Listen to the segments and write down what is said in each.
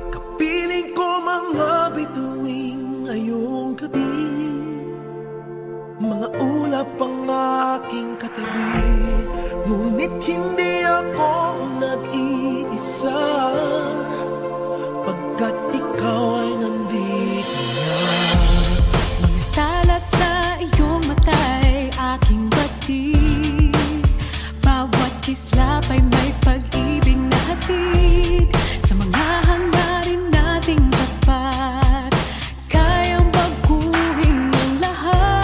Kapiling ko mga bituing ngayong gabi, mga ulap ang aking katabi, ngunit hindi ako nag-iisa, pagkat ikaw ay nandito na. Tala sa iyong mata'y aking batid, bawat kislap ay may pag-ibig na hatid. Sa mga hangarin nating tapat, kayang baguhin ang lahat.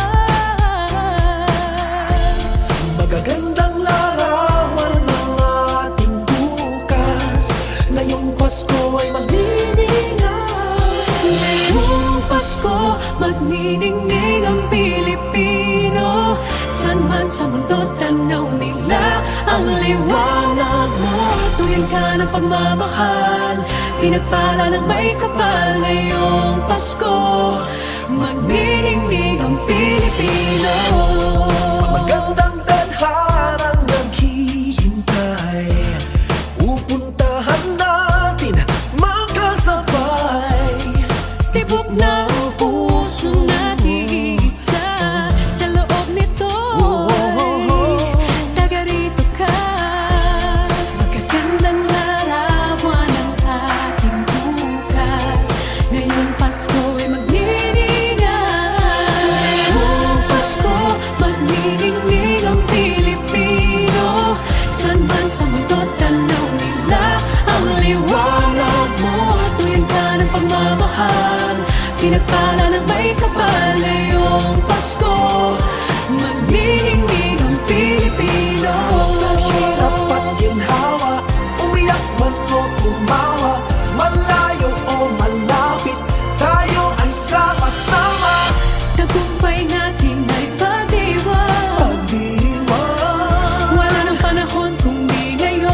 Magagandang larawan ng ating bukas, ngayong Pasko ay magniningay. Ngayong Pasko, magniningning ang Pilipino. San man sa mundo, tanaw nila ang liwanag mo. Tuwing ka ng pagmamahal, pinagpala ng may kapal. Ngayong Pasko, magniningning ang Pilipino. Magandang tadharang naghihintay, pupuntahan natin magkasabay. Tibok ng puso natin iisa, sa loob nito'y taga rito ka. Magagandang larawan ng ating bukas, ngayong Pasko ay magniningay. Ngayong Pasko, magniningning ang Pilipino. San man sa mundo, tanaw nila ang liwanag mo. Tuwing ka ng pagmamahal, pinagpala ng may kapal. Ngayong Pasko, magniningning ang Pilipino. Sa hirap at ginhawa, umiyak man o tumawa, malayo o malapit, tayo ay sama-sama. Tagumpay natin ay pagdiwang, Pagdiwang, wala nang panahon kung di ngayon.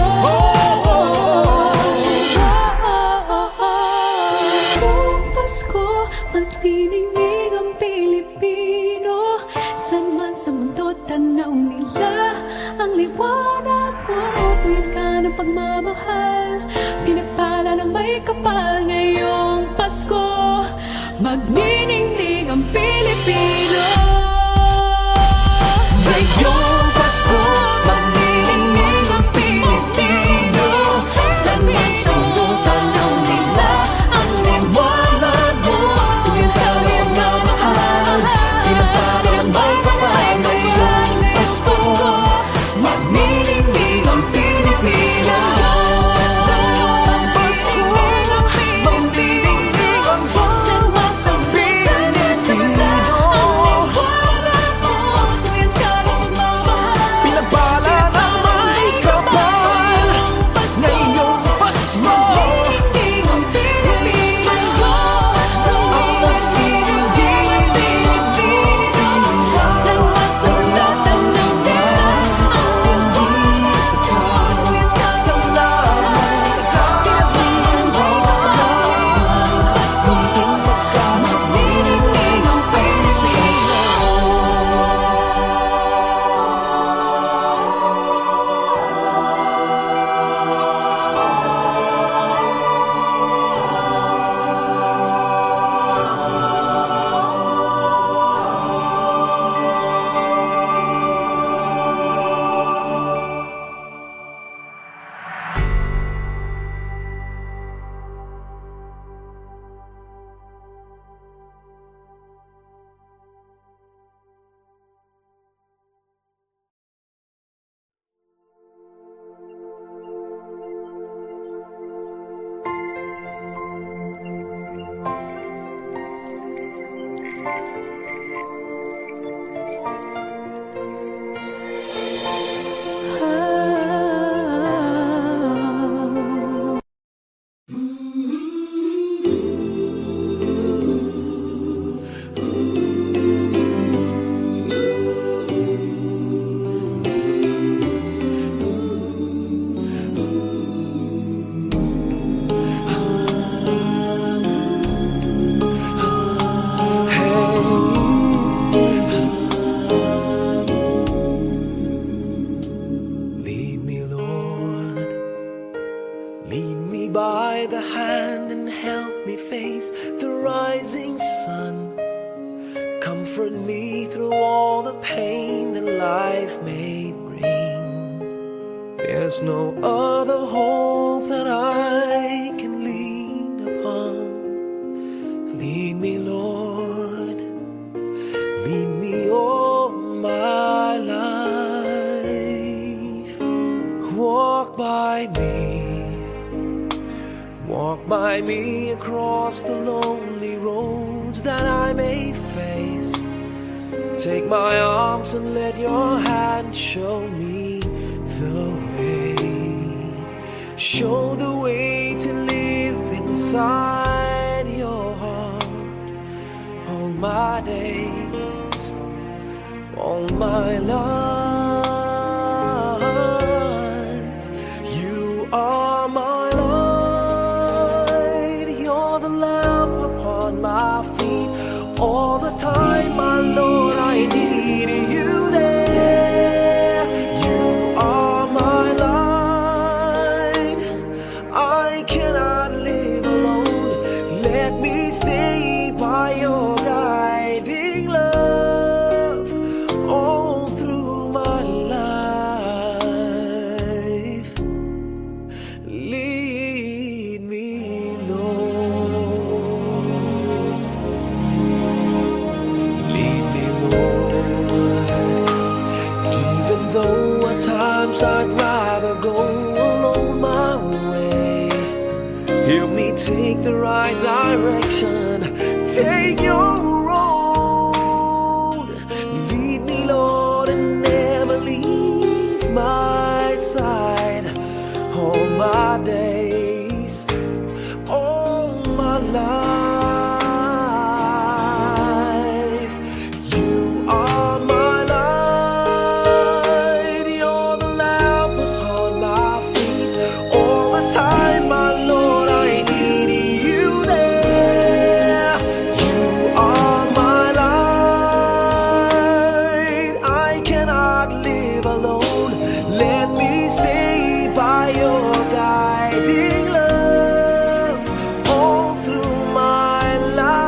Ngayong Pasko, magniningning ang Pilipino. San man sa mundo, tanaw nila ang liwanag mo. Tuwing ka ng pagmamahal, pinagpala ng may kapal. Ngayong Pasko, magniningning ang Pilipino. ngayong Pasko, magniningning ang Pilipino. San man sa mundo, tanaw nila ang liwanag mo. Tuwing ka ng mamahal, pinagpala ng may kapal. Ngayong Pasko, magniningning ang Pilipino. Pasko, magniningning ang buong Pilipinas. comfort me through all the pain that life may bring. There's no other hope that I can lean upon. Lead me, Lord, lead me all my life. Walk by me across the lonely roads that I may face. Take my arms and let your hand show me the way. Show the way to live inside your heart all my days, all my life. You are my light, you're the lamp upon my feet. All the time, my Lord, I need you there. You are my light, I cannot live alone. Let me stay by your guiding love all through my life. Lead me, Lord. Lead me, Lord. Even though at times I'd rather go alone my way, help me take the right direction. Take your road. Lead me, Lord, and never leave my side. All my days, all my life. You are my light, you're the lamp upon my feet. All the time, my Lord, I need you there. You are my light, I cannot live alone. Let me stay by your guiding love all through my life.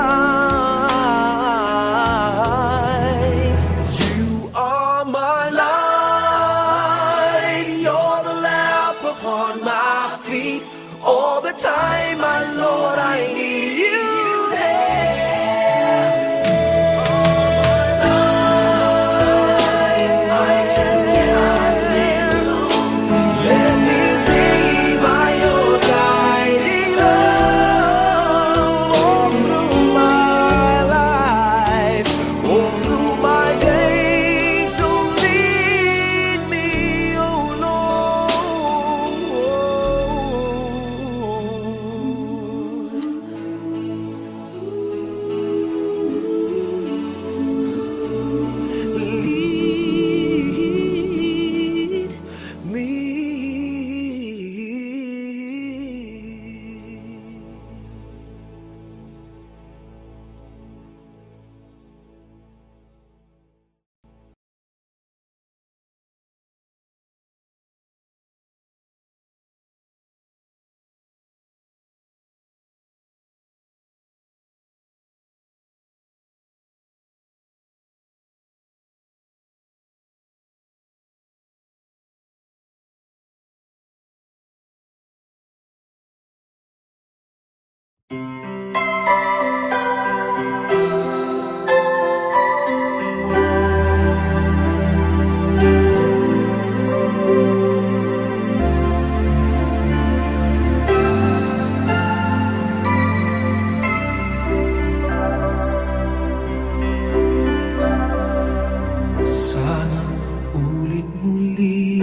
You are my light, you're the lamp upon my feet. All the time, my Lord, I need you there. I just cannot live alone. Let me stay by your guiding love all through my life, all through my days. So lead me, oh Lord. Lead me. Sana ulit muli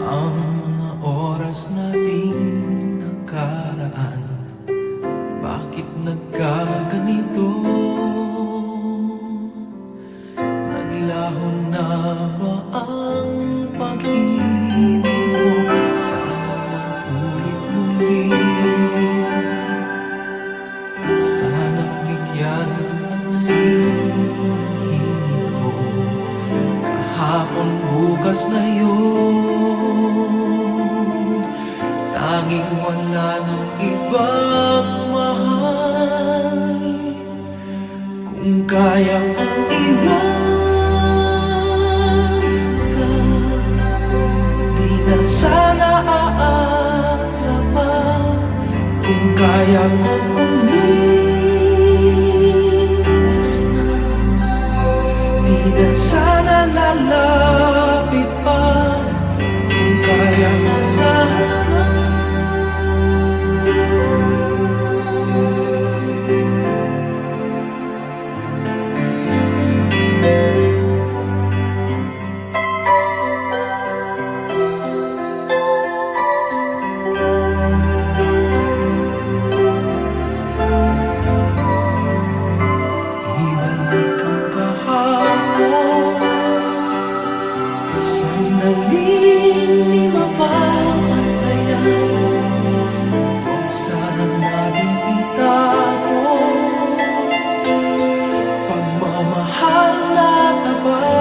ang mga oras nating nakaraan. Bakit nagkaganito? Naglaho na ba ang pag-ibig mo? Sana ulit muli. Sana bigyan ang sinong hingin ko. Kahapon, bukas na yun. Tanging wala ng ibang mahal Kung kaya kong iwan ka, di na sana aasa pa. Kung kaya kong umiwas na, di na sana lalapit pa. Kung kaya mo sana. Ibalik ang kahapon, sandaling di mapapantayan. Huwag sanang nating itapon pagmamahal na tapat.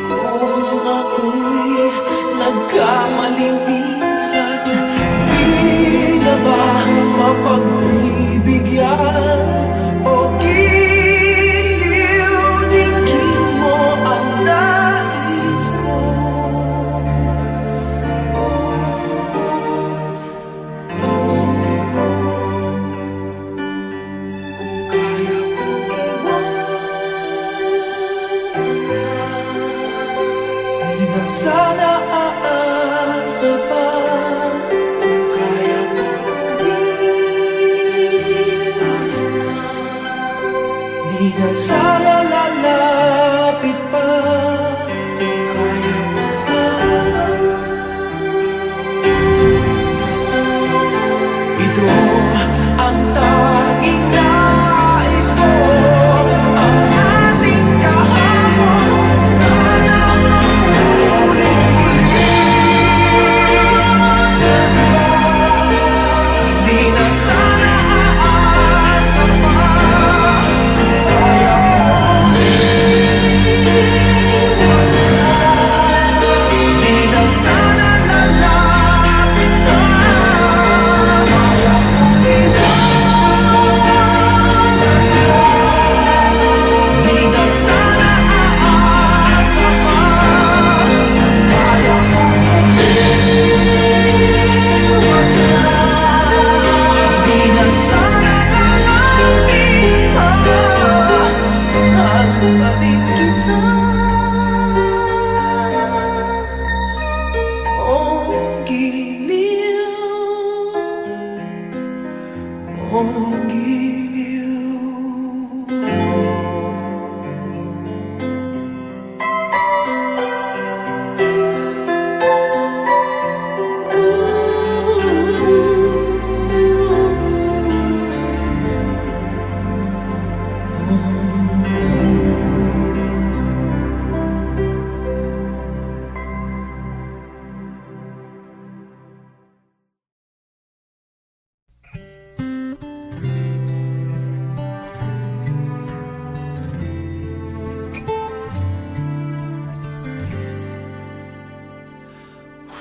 Kung ako'y nagkamali minsan, di na ba mapagbibigyan o giliw dinggin mo ang nais ko? Kaya kong iwanan ka, di na sana aasa pa. Kung kaya kong umiwas na, di na sana lalapit pa. Kung kaya mo sana. Ito ang tanging nais ko, ang ating kahapon sana maulit. Di na sana aasa pa. Kaya mo umiwas na, di na sana lalapit pa. Kaya mo iwanan ka, di na sana aasa pa. Kaya mo umiwas na, di na sana lalapit pa. Mahal pa din kita, oh giliw.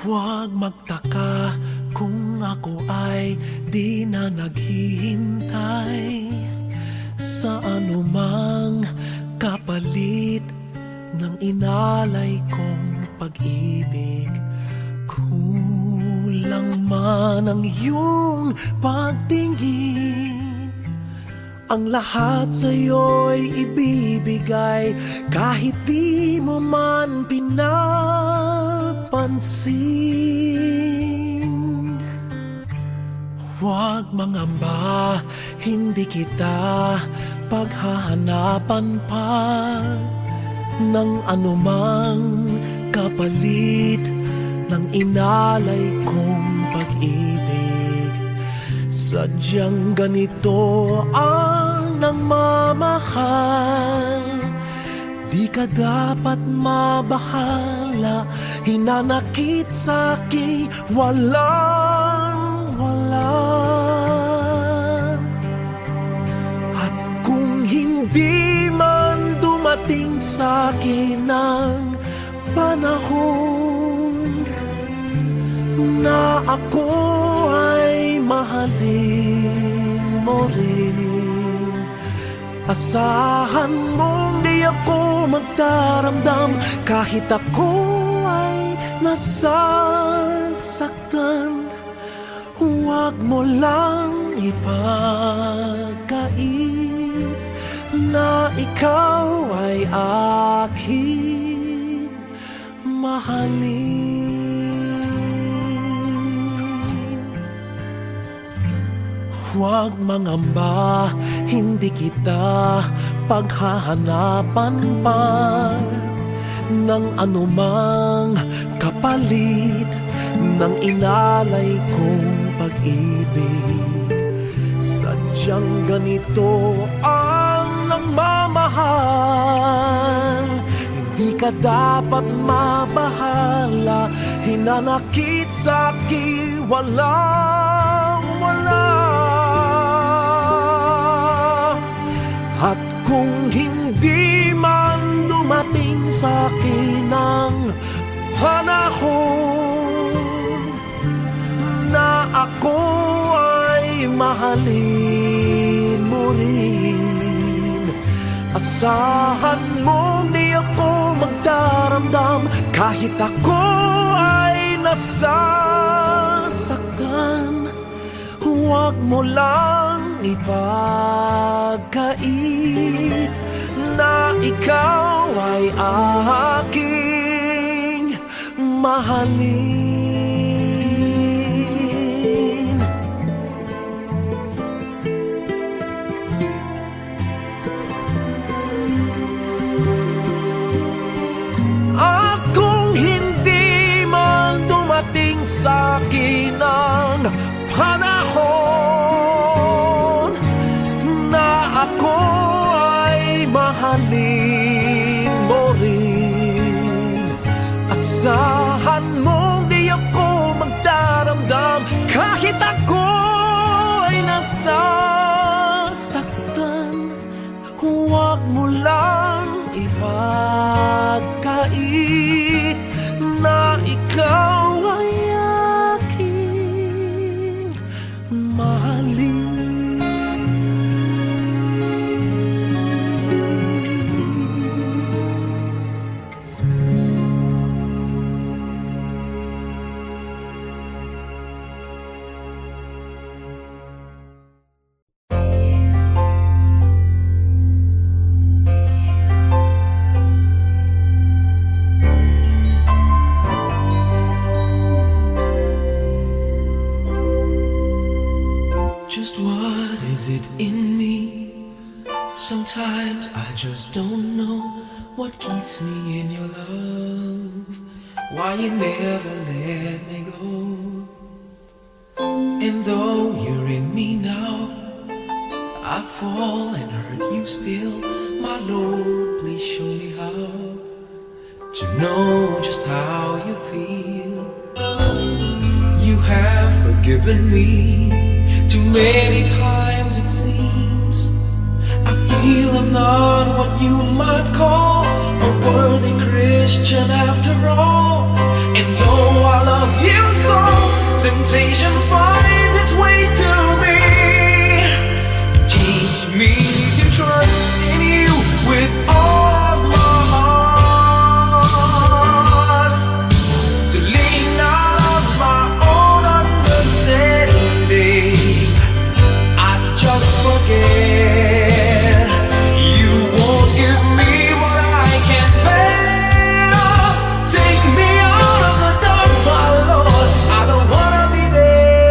Huwag magtaka kung ako ay di na naghihintay sa anumang kapalit ng inalay kong pag-ibig. Kulang man ang iyong pagtingin, ang lahat sa'yo'y ibibigay kahit di mo man pinapansin. Huwag mangamba, hindi kita paghahanapan pa ng anumang kapalit ng inalay kong pag-ibig. Sadyang ganito ang nagmamahal, di ka dapat mabahala, hinanakit sa'king walang-wala. At kung hindi man dumating sa'kin ang panahon na ako ay mahalin mo rin. Asahan mong di ako magdaramdam kahit ako ay nasasaktan. Huwag mo lang ipagkait na ikaw ay aking mahalin. Huwag mangamba, hindi kita paghahanapan pa ng anumang kapalit ng inalay kong pag-ibig. Sadyang ganito ang nagmamahal. Hindi ka dapat mabahala, hinanakit sa'kin walang wala. At kung hindi man dumating sa'kin ang panahon na ako ay mahalin mo rin, asahan mo di ako magdaramdam kahit ako ay nasasaktan. Huwag mo lang ipagkait na ikaw ay aking mahalin. At kung hindi man dumating sa'kin ang panahon na ako ay mahalin mo rin, asahan mong di ako magdaramdam kahit ako ay nasasaktan. Huwag mo lang ipagkait na ikaw ay aking mahalin. Just what is it in me? Sometimes I just don't know what keeps me in your love, why you never let me go. And though you're in me now, I fall and hurt you still. My Lord, please show me how to know just how you feel. You have forgiven me too many times it seems. I feel I'm not what you might call a worthy Christian after all. And though I love you so, temptation finds its way to me. Teach me to trust in you with all of my heart, to lean not on my own understanding. Forget you won't give me what I can't bear. Take me out of the dark, my Lord. I don't wanna be there.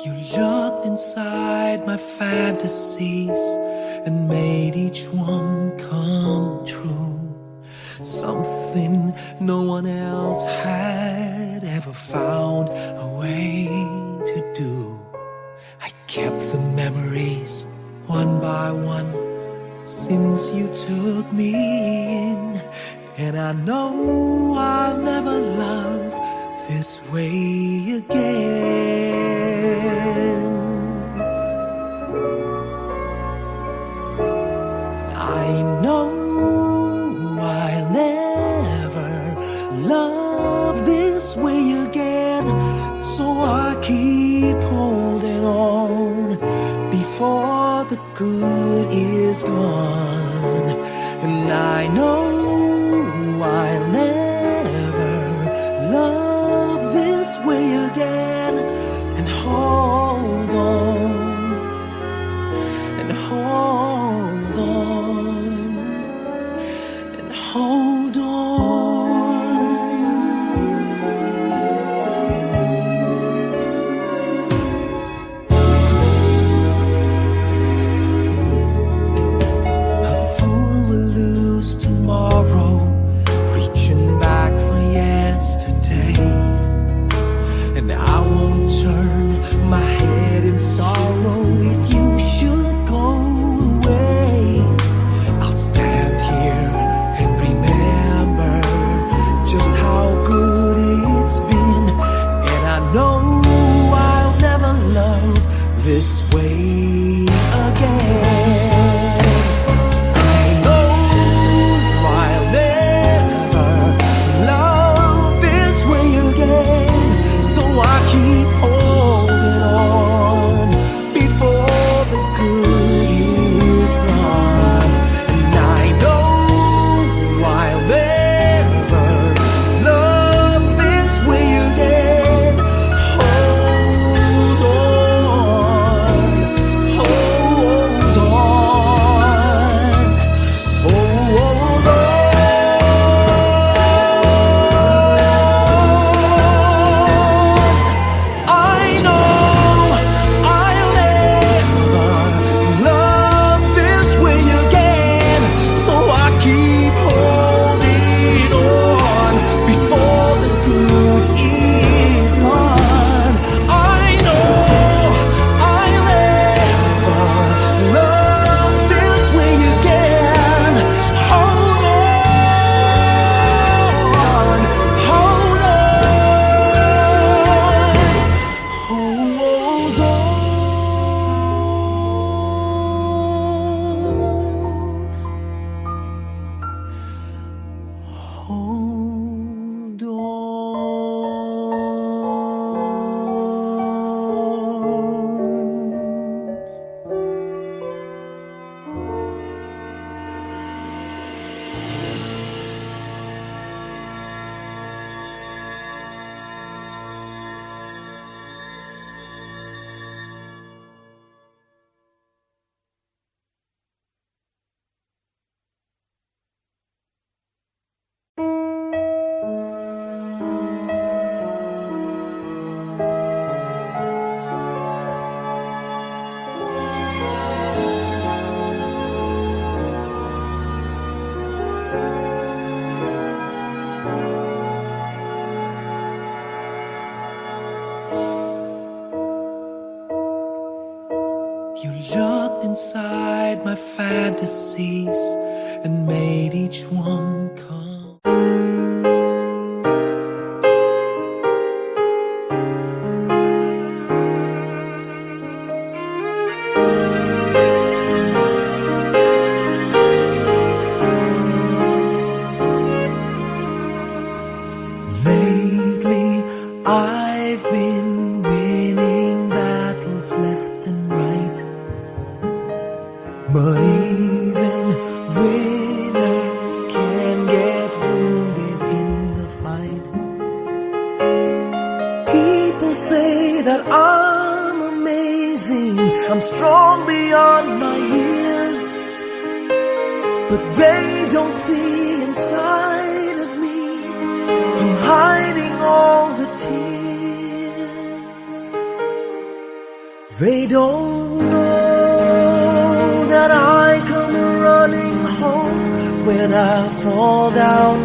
You looked inside my fantasies and made each one come true. Something no one else had ever found a way to do. I kept the memories one by one since you took me in, and I know I'll never love this way again. I know I'll never love this way again, so I keep holding on before the good is gone. And I know I'll never love this way again, and hold on, and hold on, and hold on. A fool will lose tomorrow, reaching back for yesterday. And I won't turn my head in sorrow if you should go away. I'll stand here and remember just how good it's been, and I know I'll never love this way again. I know I'll never love this way again, so I keep holding on before the good is gone. And I know I'll never love this way again. Hold on, hold on, hold on. I know I'll never love this way again, so I keep holding on before the good is gone. I know I'll never love this way again. Hold on, hold on, hold on. Hold on. You looked inside my fantasies and made each one come. Lately, I've been winning battles left and right, but even winners can get wounded in the fight. People say that I'm amazing, I'm strong beyond my years, but they don't see inside of me. I'm hiding all the tears. They don't know that I come running home when I fall down.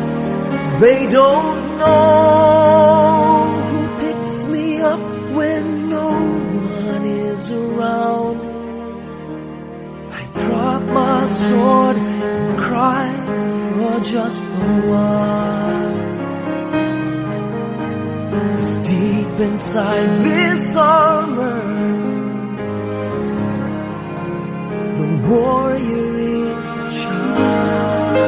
They don't know who picks me up when no one is around. I drop my sword and cry for just a while. 'Cause deep inside this armor, the warrior is a child.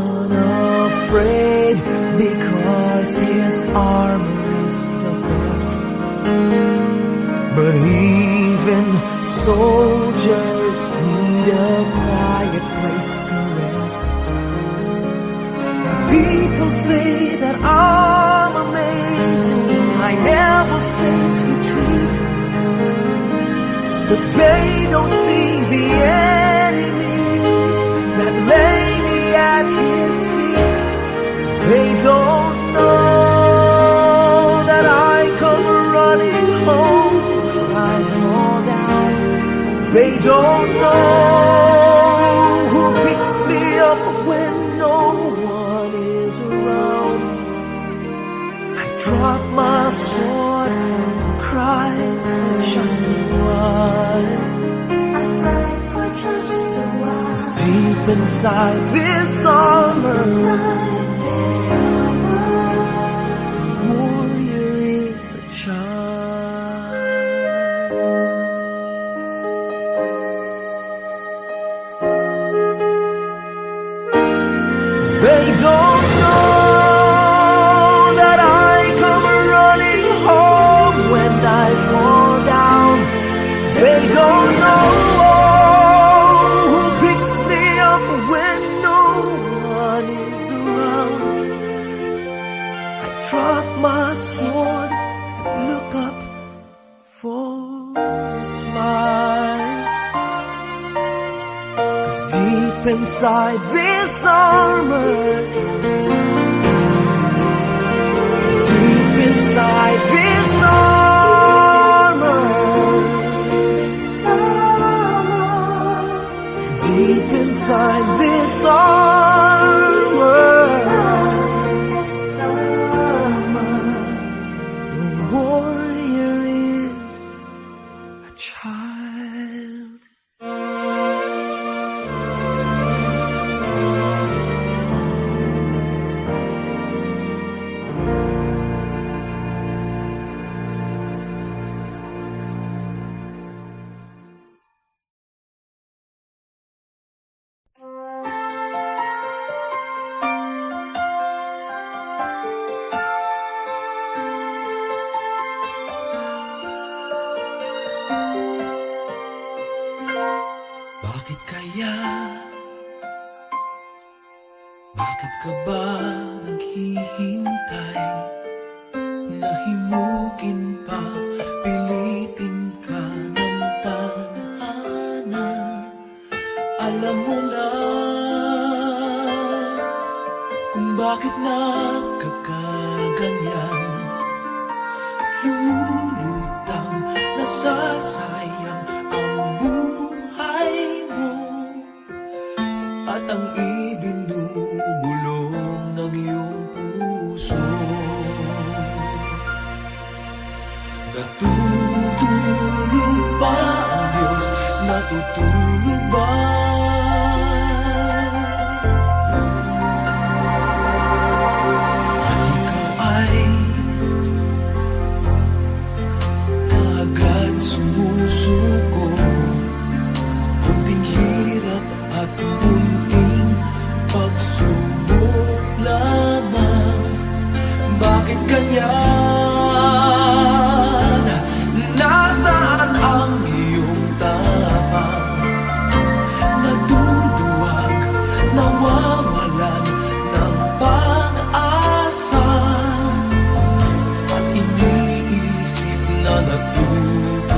Unafraid because his armor is the best. But even soldiers need a quiet place to rest. People say that I'm amazing, I never face retreat. But they don't see the enemies that lay me at his feet. They don't know that I come running home when I fall down. They don't know who picks me up when no one is around. I drop my sword and cry for just a while. I cry for just a while. 'Cause deep inside this armor, the warrior is a child. They don't know that I come running home when I fall down. They don't know who picks me up when no one is around. I drop my sword and look up for a smile. 'Cause deep inside this armor, deep inside this armor, deep inside this armor, the warrior is a child. Bakit kaya? Bakit ka ba naghihintay? Nahimukin pa, pilitin ka ng tadhana. Alam mo na kung bakit nagkakaganyan. Lumulutang, nasasayang ang buhay mo at ang ibinubulong ng iyong puso. Natutulog ba ang Diyos? Natutulog ba? At ikaw ay agad sumusuko. Kunting hirap at munting pagsubok lamang. Bakit ganyan? Nasaan ang iyong tapang? Naduduwag, nawawalan ng pag-asa. At iniisip na natutulog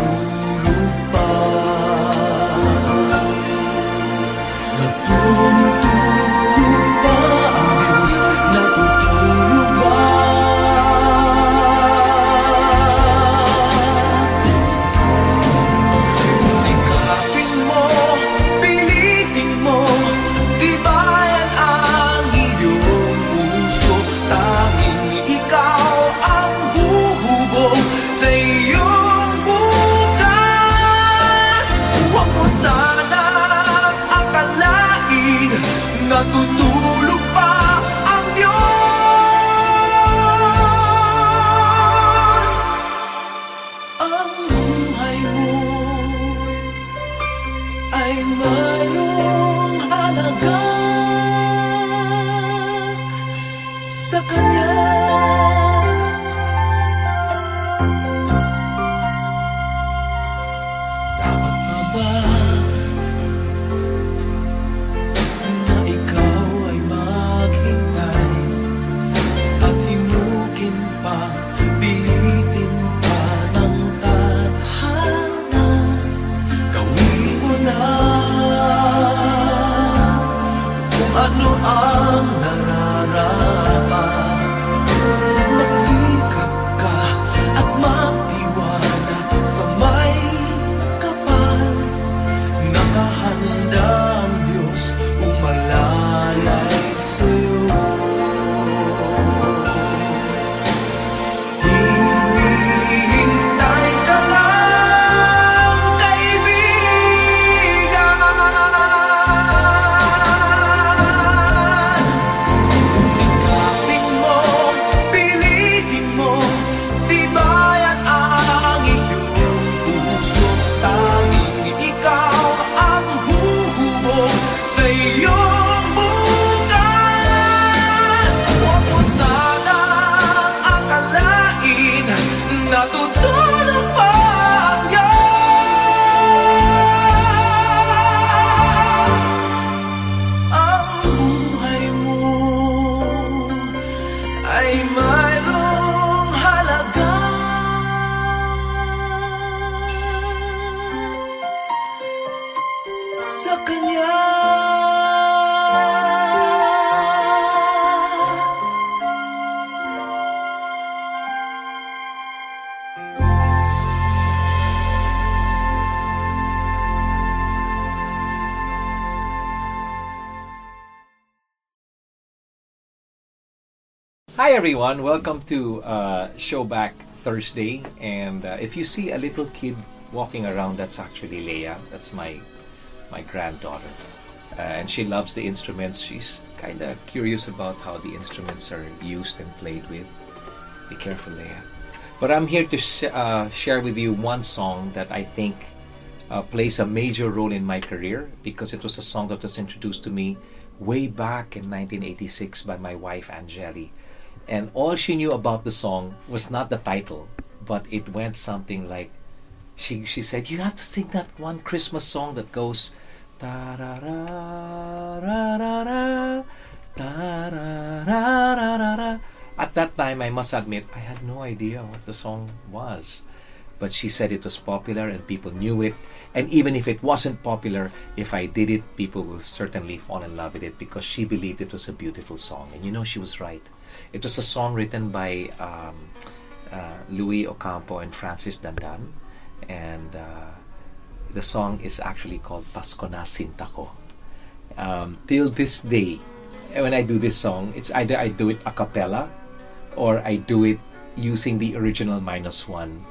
Hi everyone, welcome to Showback Thursday. And if you see a little kid walking around, that's actually Leia. That's my granddaughter, and she loves the instruments. She's kind of curious about how the instruments are used and played with. Be careful, Leia. But I'm here to share with you one song that I think plays a major role in my career, because it was a song that was introduced to me way back in 1986 by my wife Angeli. And all she knew about the song was not the title, but it went something like, she said, you have to sing that one Christmas song that goes ta-ra-ra-ra-ra-ra, ta-ra-ra-ra-ra-ra. At that time, I must admit, I had no idea what the song was. But she said it was popular and people knew it. And even if it wasn't popular, if I did it, people will certainly fall in love with it, because she believed it was a beautiful song. And you know, she was right. It was a song written by Louis Ocampo and Francis Dandan. And the song is actually called Pasko na Sinta Ko. Till this day, when I do this song, it's either I do it a cappella or I do it using the original -1.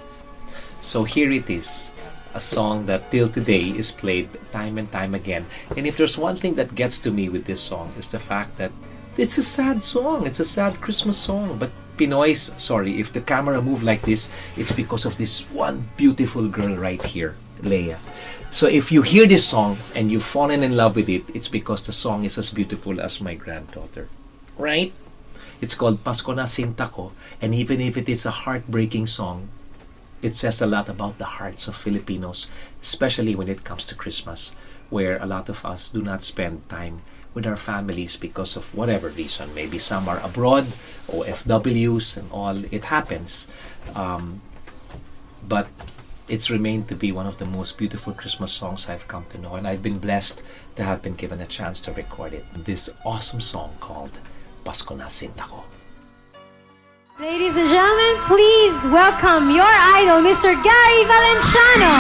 So here it is, a song that till today is played time and time again. And if there's one thing that gets to me with this song, is the fact that it's a sad song. It's a sad Christmas song. But Pinoys, sorry, if the camera moved like this, it's because of this one beautiful girl right here, Leia. So if you hear this song and you've fallen in love with it, it's because the song is as beautiful as my granddaughter, right? It's called Pasko na Sinta Ko. And even if it is a heartbreaking song, it says a lot about the hearts of Filipinos, especially when it comes to Christmas, where a lot of us do not spend time with our families because of whatever reason. Maybe some are abroad, OFWs and all. It happens. But it's remained to be one of the most beautiful Christmas songs I've come to know. And I've been blessed to have been given a chance to record it. This awesome song called Pasko na Sinta Ko. Ladies and gentlemen, please welcome your idol, Mr. Gary Valenciano.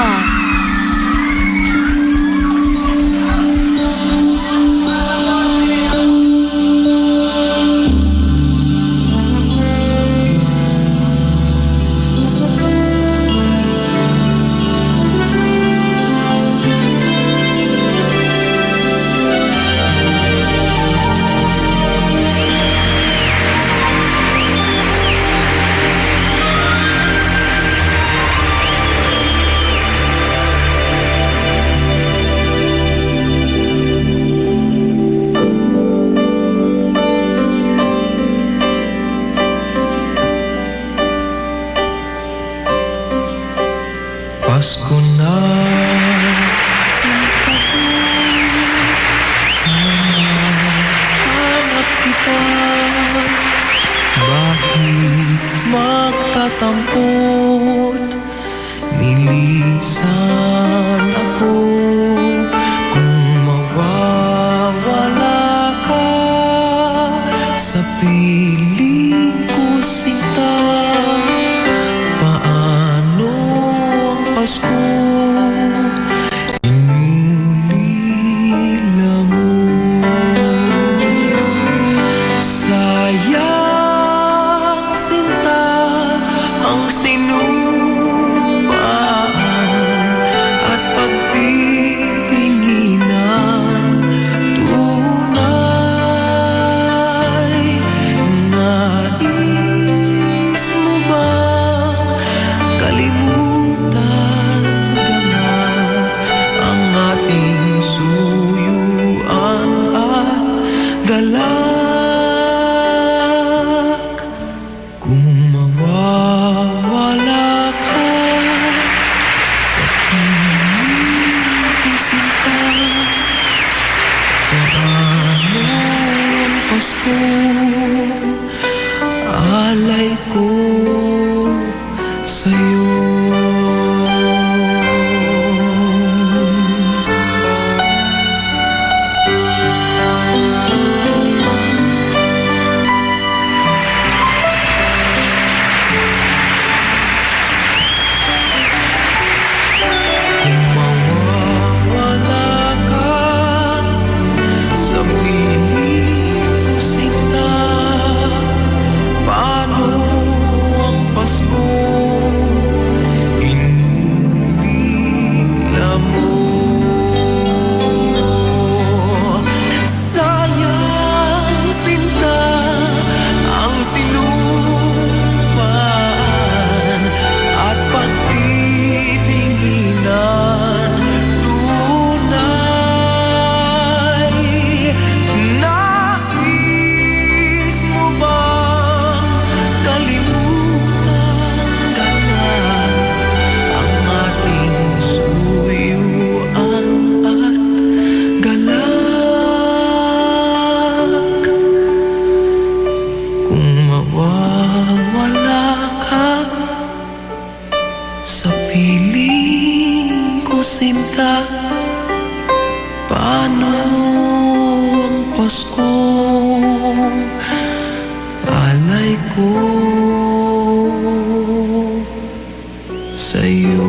Pasko na Sinta ko, hanap kita. Bakit magtatampot? Nilisan ako. Kung mawawala ka sa piling ko, Sinta, paano ang Pasko inulila mo? Sayang, Sinta, ang sinumpaan at pagpipinginan. Tunay, nais mo bang kalimutan ka na ang ating suyuan at galak? Kung mawawala ka sa piling ko, Sinta, paano ang Pasko? Alay ko sa'yo. Kung mawawala ka sa piling ko, Sinta, sinta, paano ang Paskong alay ko sa'yo?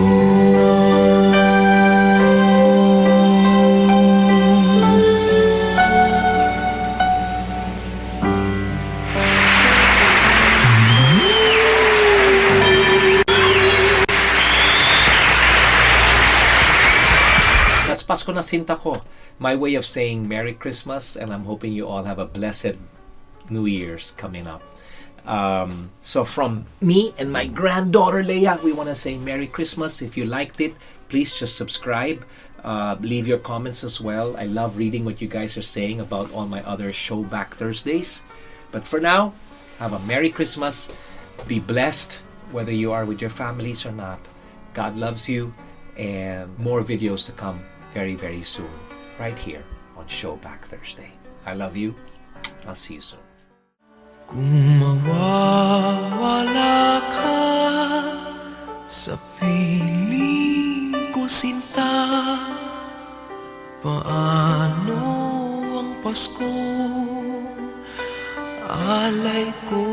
That's Pasko na Sinta Ko. My way of saying Merry Christmas, and I'm hoping you all have a blessed New Year's coming up. So from me and my granddaughter Leia, we want to say Merry Christmas. If you liked it, please just subscribe. Leave your comments as well. I love reading what you guys are saying about all my other Show Back Thursdays. But for now, have a Merry Christmas. Be blessed, whether you are with your families or not. God loves you, and more videos to come very, very soon, right here on Show Back Thursday. I love you. I'll see you soon. Kung mawawala ka sa piling ko, sinta, paano ang Paskong alay ko